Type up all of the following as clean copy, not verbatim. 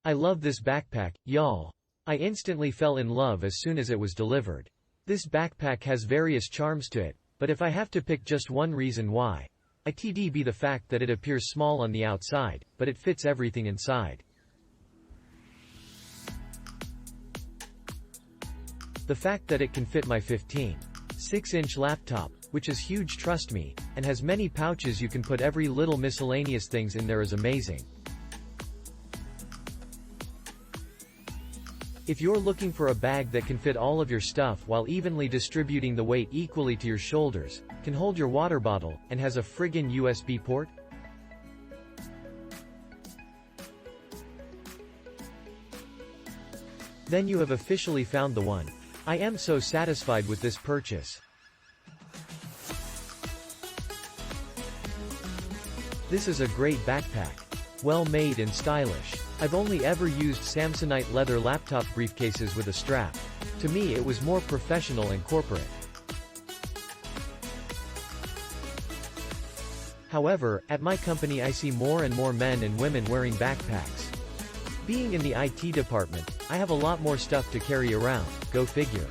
I love this backpack, y'all. I instantly fell in love as soon as it was delivered. This backpack has various charms to it, but if I have to pick just one reason why, it'd be the fact that it appears small on the outside, but it fits everything inside. The fact that it can fit my 15.6-inch laptop, which is huge, trust me, and has many pouches you can put every little miscellaneous things in there, is amazing. If you're looking for a bag that can fit all of your stuff while evenly distributing the weight equally to your shoulders, can hold your water bottle, and has a friggin' USB port, then you have officially found the one. I am so satisfied with this purchase. This is a great backpack. Well made and stylish. I've only ever used Samsonite leather laptop briefcases with a strap. To me it was more professional and corporate. However, at my company I see more and more men and women wearing backpacks. Being in the IT department, I have a lot more stuff to carry around, go figure.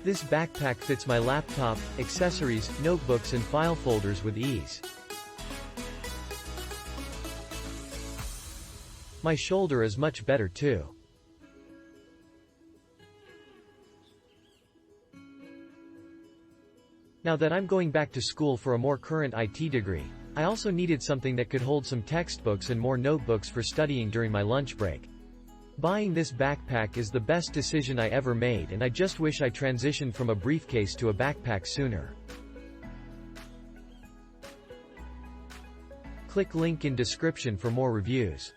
This backpack fits my laptop, accessories, notebooks and file folders with ease. My shoulder is much better too. Now that I'm going back to school for a more current IT degree, I also needed something that could hold some textbooks and more notebooks for studying during my lunch break. Buying this backpack is the best decision I ever made, and I just wish I transitioned from a briefcase to a backpack sooner. Click link in description for more reviews.